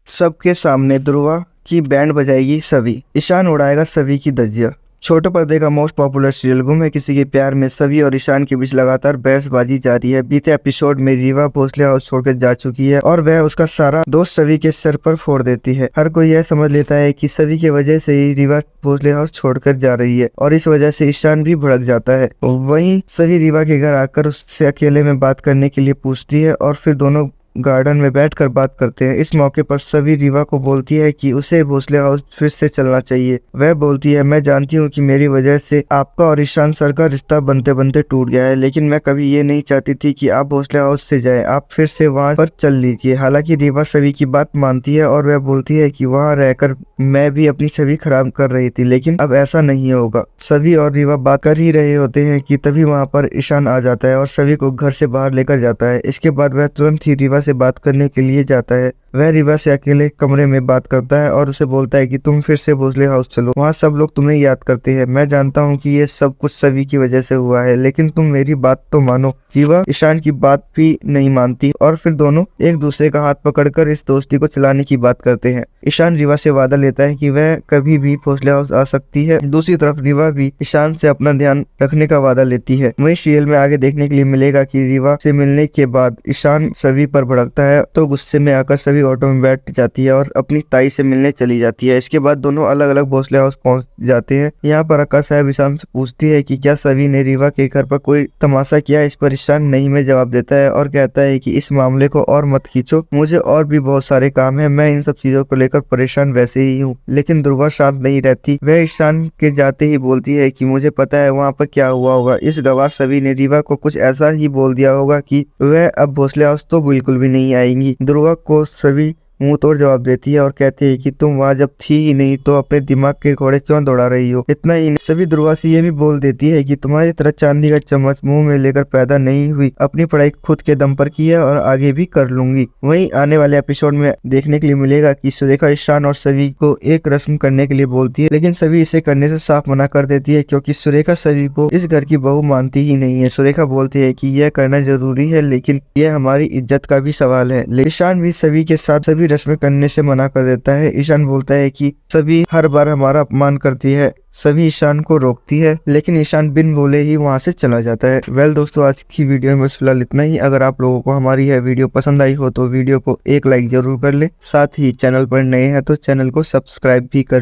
सबके सामने ध्रुवा की बैंड बजाएगी सवी, ईशान उड़ाएगा सवी की धज्जियां। छोटे पर्दे का मोस्ट पॉपुलर सीरियल गुम है किसी के प्यार में सवी और ईशान के बीच लगातार बहसबाजी जारी है। बीते एपिसोड में रीवा भोसले हाउस छोड़कर जा चुकी है और वह उसका सारा दोस्त सवी के सर पर फोड़ देती है। हर कोई यह समझ लेता है कि सवी की वजह से ही रीवा भोसले हाउस छोड़कर जा रही है और इस वजह से ईशान भी भड़क जाता है। वहीं सवी रीवा के घर आकर उससे अकेले में बात करने के लिए पूछती है और फिर दोनों गार्डन में बैठकर बात करते हैं। इस मौके पर सवी रीवा को बोलती है कि उसे भोसले हाउस फिर से चलना चाहिए। वह बोलती है, मैं जानती हूँ कि मेरी वजह से आपका और ईशान सर का रिश्ता बनते बनते टूट गया है, लेकिन मैं कभी ये नहीं चाहती थी कि आप भोसले हाउस से जाएं। आप फिर से वहाँ पर चल लीजिए। हालांकि रीवा सवी की बात मानती है और वह बोलती है कि वहाँ रहकर मैं भी अपनी छवि खराब कर रही थी, लेकिन अब ऐसा नहीं होगा। सवी और रीवा बात कर ही रहे होते हैं कि तभी वहाँ पर ईशान आ जाता है और सवी को घर से बाहर लेकर जाता है। इसके बाद वह तुरंत ही रीवा से बात करने के लिए जाता है। वह रीवा से अकेले कमरे में बात करता है और उसे बोलता है कि तुम फिर से भोसले हाउस चलो, वहाँ सब लोग तुम्हें याद करते हैं। मैं जानता हूँ कि ये सब कुछ सवी की वजह से हुआ है, लेकिन तुम मेरी बात तो मानो। रीवा ईशान की बात भी नहीं मानती और फिर दोनों एक दूसरे का हाथ पकड़कर इस दोस्ती को चलाने की बात करते हैं। ईशान रीवा से वादा लेता है कि वह कभी भी भोसले हाउस आ सकती है। दूसरी तरफ रीवा भी ईशान से अपना ध्यान रखने का वादा लेती है। वहीं सीरियल में आगे देखने के लिए मिलेगा कि रीवा से मिलने के बाद ईशान सवी पर भड़कता है तो गुस्से में आकर सवी ऑटो में बैठ जाती है और अपनी ताई से मिलने चली जाती है। इसके बाद दोनों अलग अलग भोसले हाउस पहुंच जाते हैं। यहाँ पर अक्का साहब ईशान से पूछती है कि क्या सवी ने रीवा के घर पर कोई तमाशा किया। इस पर ईशान नहीं में जवाब देता है और कहता है कि इस मामले को और मत खींचो, मुझे और भी बहुत सारे काम है, मैं इन सब चीजों को लेकर परेशान वैसे ही हूँ। लेकिन ध्रुवा शांत नहीं रहती। वह ईशान के जाते ही बोलती है कि मुझे पता है वहाँ पर क्या हुआ होगा। इस गवार सवी ने रीवा को कुछ ऐसा ही बोल दिया होगा कि वह अब भोसले हाउस तो बिल्कुल भी नहीं आएंगी। ध्रुवा को सवी मुंह तोड़ जवाब देती है और कहती है कि तुम वहाँ जब थी ही नहीं तो अपने दिमाग के घोड़े क्यों दौड़ा रही हो। इतना ही नहीं, सभी ध्रुवा से ये भी बोल देती है कि तुम्हारी तरह चांदी का चम्मच मुंह में लेकर पैदा नहीं हुई, अपनी पढ़ाई खुद के दम पर की है और आगे भी कर लूंगी। वहीं आने वाले एपिसोड में देखने के लिए मिलेगा कि सुरेखा ईशान और सवी को एक रस्म करने के लिए बोलती है, लेकिन सवी इसे करने से साफ मना कर देती है क्योंकि सुरेखा सवी को इस घर की बहू मानती ही नहीं है। सुरेखा बोलती है कि यह करना जरूरी है, लेकिन यह हमारी इज्जत का भी सवाल है। ईशान भी सवी के साथ सभी रस्में करने से मना कर देता है। ईशान बोलता है कि सभी हर बार हमारा अपमान करती है। सभी ईशान को रोकती है, लेकिन ईशान बिन बोले ही वहां से चला जाता है। वेल दोस्तों, आज की वीडियो में बस फिलहाल इतना ही। अगर आप लोगों को हमारी यह वीडियो पसंद आई हो तो वीडियो को एक लाइक जरूर कर ले। साथ ही चैनल पर नए हैं तो चैनल को सब्सक्राइब भी कर